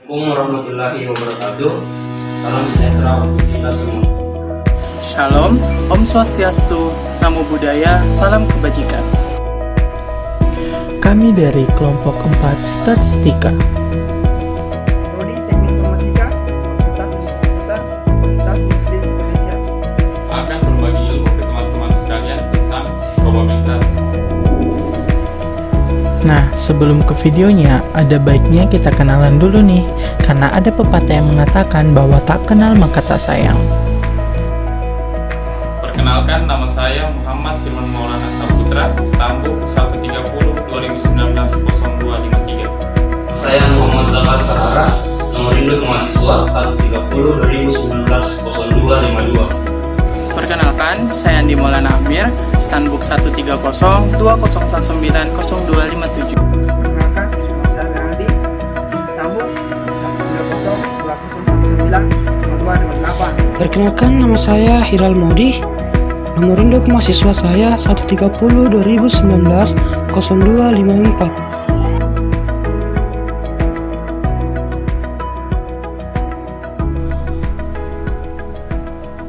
Assalamualaikum warahmatullahi wabarakatuh. Salam sejahtera untuk kita semua. Shalom, Om Swastiastu, Namo Buddhaya, Salam Kebajikan. Kami dari kelompok 4 Statistika. Prodi Teknik Informatika, Fakultas Ilmu Komputer, Universitas Muslim Indonesia. Akan berbagi ilmu ke teman-teman sekalian tentang probabilitas. Nah, sebelum ke videonya, ada baiknya kita kenalan dulu nih, karena ada pepatah yang mengatakan bahwa tak kenal maka tak sayang. Perkenalkan, nama saya Muhammad Firman Maulana Saputra, Stambuk 130 2019 0253. Saya Muhammad Zakar Sahara, nomor induk mahasiswa 130 2019 0252. Perkenalkan, saya Andi Maulana Amir, Stanbook 130 2019 0257. Perkenalkan, nama saya Renaldi, Istanbul, 130 2019 0258. Perkenalkan, nama saya Hiral Maudi. Nomor induk mahasiswa saya 130 2019 0254.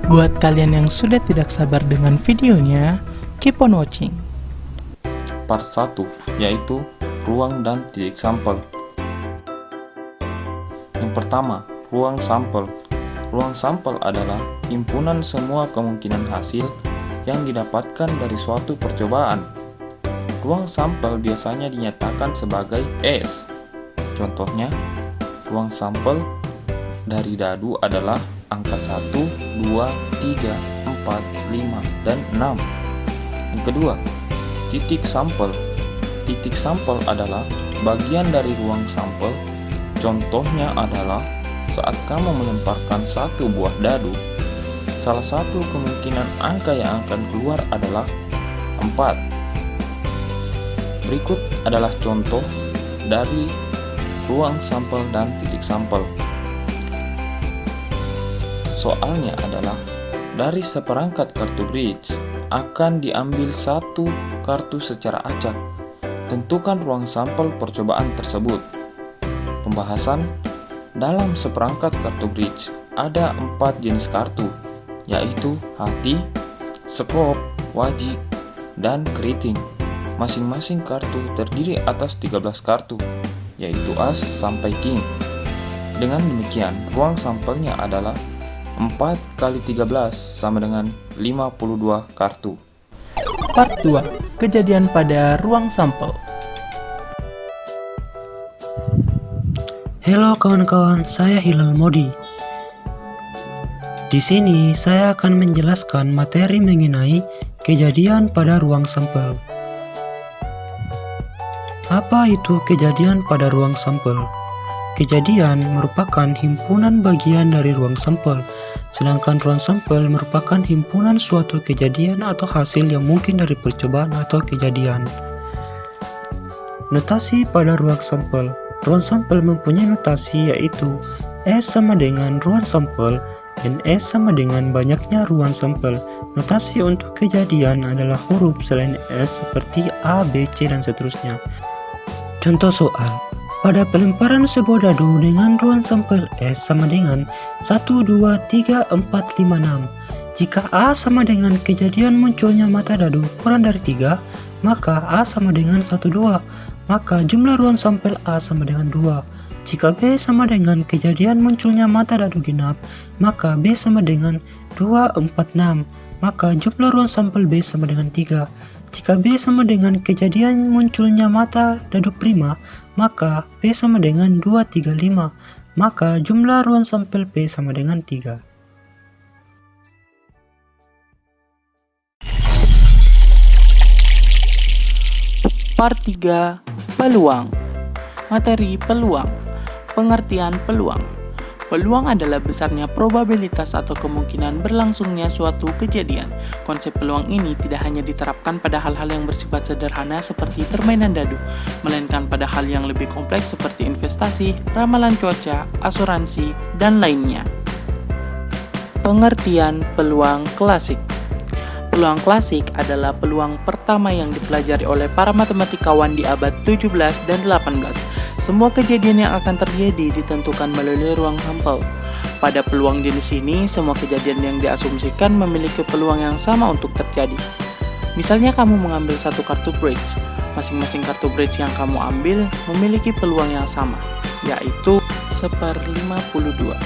Buat kalian yang sudah tidak sabar dengan videonya, keep on watching. Part 1, yaitu ruang dan titik sampel. Yang pertama, ruang sampel. Ruang sampel adalah himpunan semua kemungkinan hasil yang didapatkan dari suatu percobaan. Ruang sampel biasanya dinyatakan sebagai S. Contohnya, ruang sampel dari dadu adalah angka 1, 2, 3, 4, 5, dan 6. Yang kedua, titik sampel. Titik sampel adalah bagian dari ruang sampel. Contohnya adalah saat kamu melemparkan satu buah dadu, salah satu kemungkinan angka yang akan keluar adalah 4. Berikut adalah contoh dari ruang sampel dan titik sampel. Soalnya adalah dari seperangkat kartu bridge akan diambil satu kartu secara acak. Tentukan ruang sampel percobaan tersebut. Pembahasan: dalam seperangkat kartu bridge ada 4 jenis kartu, yaitu hati, skop, wajik, dan keriting. Masing-masing kartu terdiri atas 13 kartu, yaitu as sampai king. Dengan demikian, ruang sampelnya adalah 4 kali 13 sama dengan 52 kartu. Part 2, kejadian pada ruang sampel. Halo kawan-kawan, saya Hilal Maudi. Di sini saya akan menjelaskan materi mengenai kejadian pada ruang sampel. Apa itu kejadian pada ruang sampel? Kejadian merupakan himpunan bagian dari ruang sampel, sedangkan ruang sampel merupakan himpunan suatu kejadian atau hasil yang mungkin dari percobaan atau kejadian. Notasi pada ruang sampel. Ruang sampel mempunyai notasi yaitu S sama dengan ruang sampel dan S sama dengan banyaknya ruang sampel. Notasi untuk kejadian adalah huruf selain S seperti A, B, C, dan seterusnya. Contoh soal. Pada pelemparan sebuah dadu dengan ruang sampel S sama dengan 1, 2, 3, 4, 5, 6. Jika A sama dengan kejadian munculnya mata dadu kurang dari 3, maka A sama dengan 1, 2. Maka jumlah ruang sampel A sama dengan 2. Jika B sama dengan kejadian munculnya mata dadu genap, maka B sama dengan 2, 4, 6. Maka jumlah ruang sampel B sama dengan 3. Jika B sama dengan kejadian munculnya mata dadu prima, maka P sama dengan 2, 3, 5. Maka jumlah ruang sampel P sama dengan 3. Part 3, peluang. Materi peluang. Pengertian peluang. Peluang adalah besarnya probabilitas atau kemungkinan berlangsungnya suatu kejadian. Konsep peluang ini tidak hanya diterapkan pada hal-hal yang bersifat sederhana seperti permainan dadu, melainkan pada hal yang lebih kompleks seperti investasi, ramalan cuaca, asuransi, dan lainnya. Pengertian peluang klasik. Peluang klasik adalah peluang pertama yang dipelajari oleh para matematikawan di abad 17 dan 18. Semua kejadian yang akan terjadi ditentukan melalui ruang sampel. Pada peluang jenis ini, semua kejadian yang diasumsikan memiliki peluang yang sama untuk terjadi. Misalnya kamu mengambil satu kartu bridge. Masing-masing kartu bridge yang kamu ambil memiliki peluang yang sama, yaitu 1/52.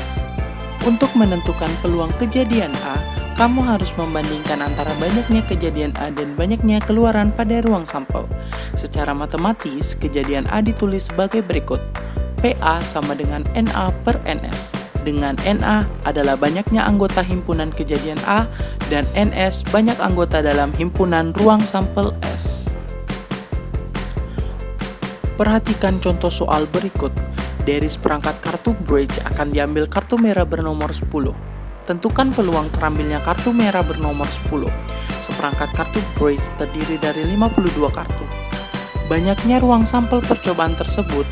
Untuk menentukan peluang kejadian A, kamu harus membandingkan antara banyaknya kejadian A dan banyaknya keluaran pada ruang sampel. Secara matematis, kejadian A ditulis sebagai berikut. PA sama dengan NA per NS. Dengan NA adalah banyaknya anggota himpunan kejadian A dan NS banyak anggota dalam himpunan ruang sampel S. Perhatikan contoh soal berikut. Dari seperangkat kartu bridge akan diambil kartu merah bernomor 10. Tentukan peluang terambilnya kartu merah bernomor 10. Seperangkat kartu bridge terdiri dari 52 kartu. Banyaknya ruang sampel percobaan tersebut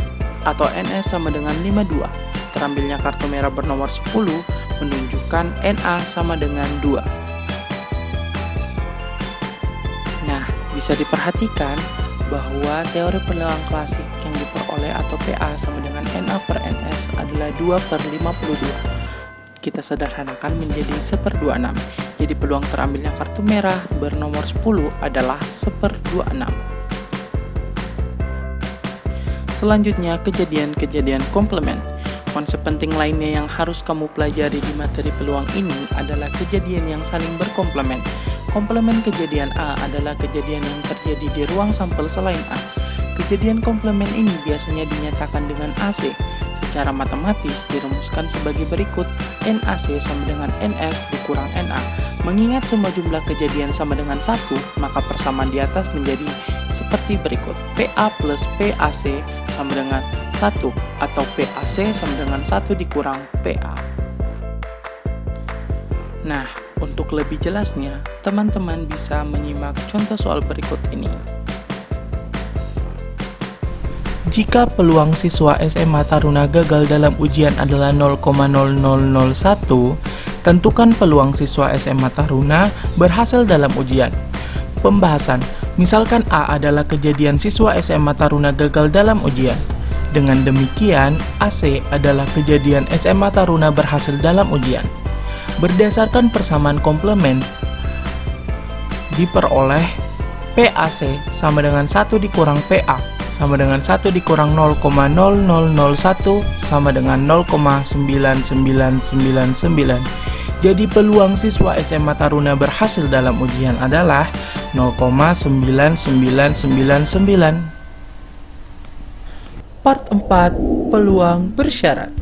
atau NS sama dengan 52. Terambilnya kartu merah bernomor 10 menunjukkan NA sama dengan 2. Nah, bisa diperhatikan bahwa teori peluang klasik yang diperoleh atau PA sama dengan NA per NS adalah 2/52. Kita sederhanakan menjadi 1/26. Jadi peluang terambilnya kartu merah bernomor 10 adalah 1/26. Selanjutnya, kejadian-kejadian komplement. Konsep penting lainnya yang harus kamu pelajari di materi peluang ini adalah kejadian yang saling berkomplement. Komplement kejadian A adalah kejadian yang terjadi di ruang sampel selain A. Kejadian komplement ini biasanya dinyatakan dengan AC. Secara matematis dirumuskan sebagai berikut. NAC sama dengan NS dikurang NA. Mengingat semua jumlah kejadian sama dengan 1, maka persamaan di atas menjadi seperti berikut. PA plus PAC sama dengan 1 atau PAC sama dengan 1 dikurang PA. Nah, untuk lebih jelasnya, teman-teman bisa menyimak contoh soal berikut ini. Jika peluang siswa SMA Taruna gagal dalam ujian adalah 0,0001, tentukan peluang siswa SMA Taruna berhasil dalam ujian. Pembahasan, misalkan A adalah kejadian siswa SMA Taruna gagal dalam ujian. Dengan demikian, AC adalah kejadian SMA Taruna berhasil dalam ujian. Berdasarkan persamaan komplement, diperoleh PAC sama dengan 1 dikurang PA sama dengan 1 dikurang 0,0001 sama dengan 0,9999. Jadi peluang siswa SMA Taruna berhasil dalam ujian adalah 0,9999. Part 4. Peluang bersyarat.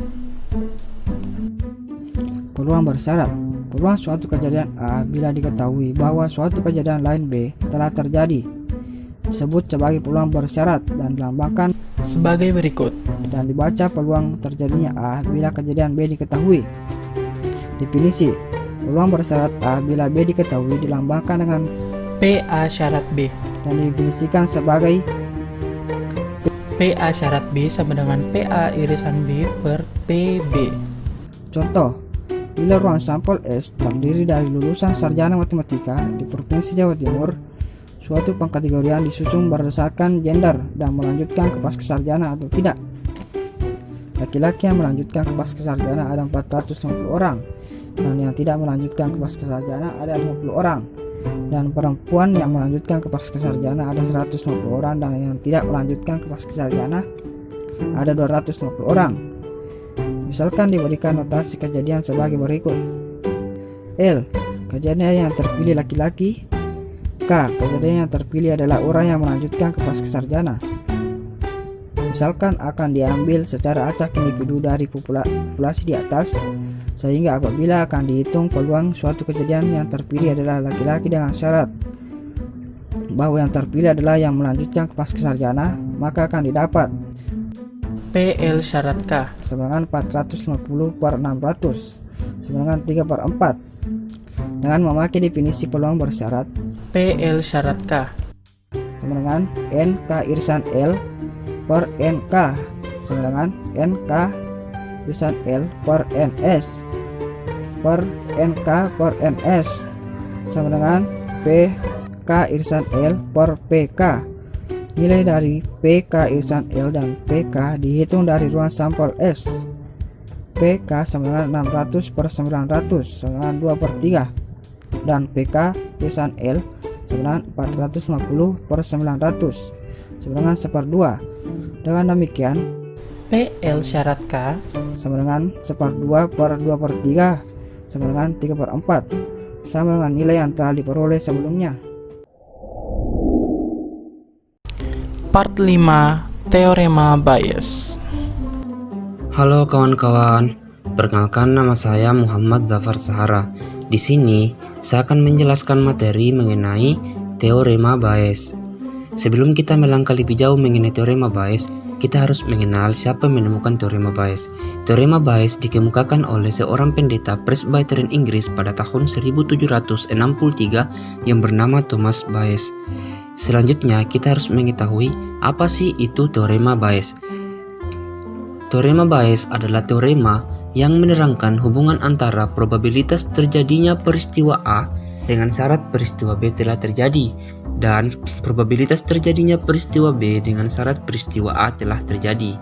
Peluang bersyarat. Peluang suatu kejadian A bila diketahui bahwa suatu kejadian lain B telah terjadi disebut sebagai peluang bersyarat dan dilambangkan Sebagai berikut. dan dibaca peluang terjadinya A bila kejadian B diketahui. Definisi. Peluang bersyarat A bila B diketahui dilambangkan dengan PA syarat B. dan didefinisikan sebagai PA syarat B sama dengan PA irisan B per PB. contoh. Bila ruang sampel S terdiri dari lulusan sarjana matematika di Provinsi Jawa Timur, suatu pengkategorian disusun berdasarkan gender dan melanjutkan ke pascasarjana atau tidak. Laki-laki yang melanjutkan ke pascasarjana ada 450 orang, dan yang tidak melanjutkan ke pascasarjana ada 50 orang, dan perempuan yang melanjutkan ke pascasarjana ada 150 orang, dan yang tidak melanjutkan ke pascasarjana ada 250 orang. Misalkan diberikan notasi kejadian sebagai berikut. L. Kejadian yang terpilih laki-laki. K. Kejadian yang terpilih adalah orang yang melanjutkan ke pascasarjana. Misalkan akan diambil secara acak individu dari populasi di atas, sehingga apabila akan dihitung peluang suatu kejadian yang terpilih adalah laki-laki dengan syarat bahwa yang terpilih adalah yang melanjutkan ke pascasarjana, maka akan didapat PL syarat K sama dengan 450 per 600 sama dengan 3/4. Dengan memakai definisi peluang bersyarat, PL syarat K sama dengan NK irisan L per NK sama dengan NK irisan L per NS per NK per NS sama dengan PK irisan L per PK Nilai dari PK irisan L dan PK dihitung dari ruang sampel S. PK sama dengan 600 per 900 sama dengan 2/3, dan PK irisan L sama dengan 450 per 900 sama dengan 1/2. Dengan demikian PL syarat K sama dengan 1/2 per 2/3 sama dengan 3/4, sama dengan nilai yang telah diperoleh sebelumnya. Part 5. Teorema Bayes. Halo kawan-kawan, perkenalkan nama saya Muhammad Zafar Sahara. Di sini saya akan menjelaskan materi mengenai teorema Bayes. Sebelum kita melangkah lebih jauh mengenai teorema Bayes, kita harus mengenal siapa menemukan teorema Bayes. Teorema Bayes dikemukakan oleh seorang pendeta Presbyterian Inggris pada tahun 1763 yang bernama Thomas Bayes. Selanjutnya kita harus mengetahui apa sih itu teorema Bayes. Teorema Bayes adalah teorema yang menerangkan hubungan antara probabilitas terjadinya peristiwa A dengan syarat peristiwa B telah terjadi, dan probabilitas terjadinya peristiwa B dengan syarat peristiwa A telah terjadi.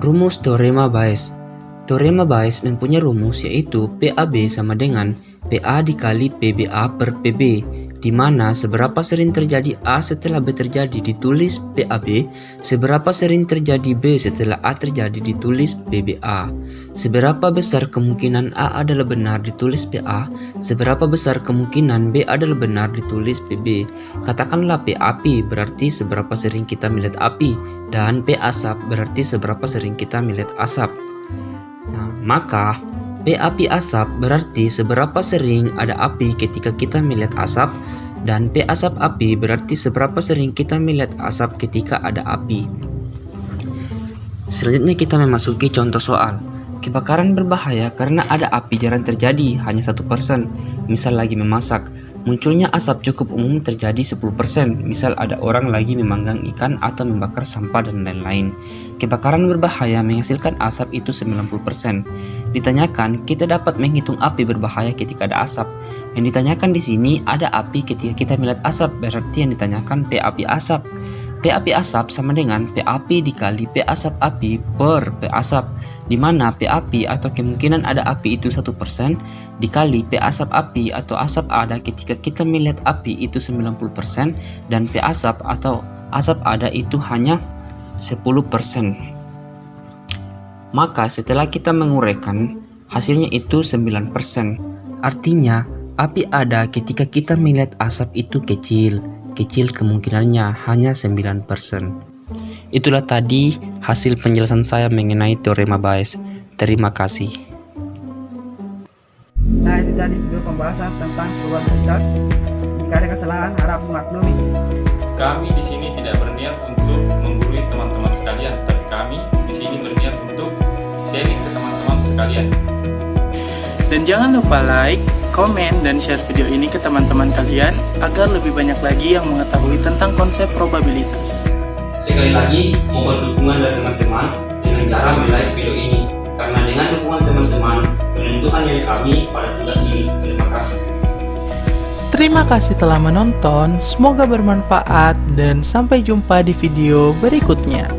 Rumus teorema Bayes. Teorema Bayes mempunyai rumus yaitu PAB sama dengan PA dikali PBA per PB, di mana seberapa sering terjadi A setelah B terjadi ditulis PAB, seberapa sering terjadi B setelah A terjadi ditulis PBA. Seberapa besar kemungkinan A adalah benar ditulis PA, seberapa besar kemungkinan B adalah benar ditulis PB. Katakanlah P api berarti seberapa sering kita melihat api, dan P asap berarti seberapa sering kita melihat asap. Nah, maka P api asap berarti seberapa sering ada api ketika kita melihat asap, dan P asap api berarti seberapa sering kita melihat asap ketika ada api. Selanjutnya kita memasuki contoh soal. Kebakaran berbahaya karena ada api jarang terjadi, hanya 1%. Misal lagi memasak, munculnya asap cukup umum terjadi 10%. Misal ada orang lagi memanggang ikan atau membakar sampah dan lain-lain. Kebakaran berbahaya menghasilkan asap itu 90%. Ditanyakan, kita dapat menghitung api berbahaya ketika ada asap. Yang ditanyakan di sini ada api ketika kita melihat asap, berarti yang ditanyakan P api asap. P api asap sama dengan P api dikali P asap api per P asap, di mana P api atau kemungkinan ada api itu 1% dikali P asap api atau asap ada ketika kita melihat api itu 90%, dan P asap atau asap ada itu hanya 10%. Maka setelah kita menguraikan, hasilnya itu 9%. Artinya api ada ketika kita melihat asap itu kecil kemungkinannya hanya 9%. Itulah tadi hasil penjelasan saya mengenai teorema Bayes. Terima kasih. Nah, itu tadi video pembahasan tentang probabilitas. Jika ada kesalahan harap dimaklumi. Kami di sini tidak berniat untuk menggurui teman-teman sekalian, tapi kami di sini berniat untuk sharing ke teman-teman sekalian. Dan jangan lupa like, komen, dan share video ini ke teman-teman kalian agar lebih banyak lagi yang mengetahui tentang konsep probabilitas. Sekali lagi, mohon dukungan dari teman-teman dengan cara like video ini, karena dengan dukungan teman-teman menentukan nilai kami pada tugas ini. Terima kasih. Terima kasih telah menonton, semoga bermanfaat dan sampai jumpa di video berikutnya.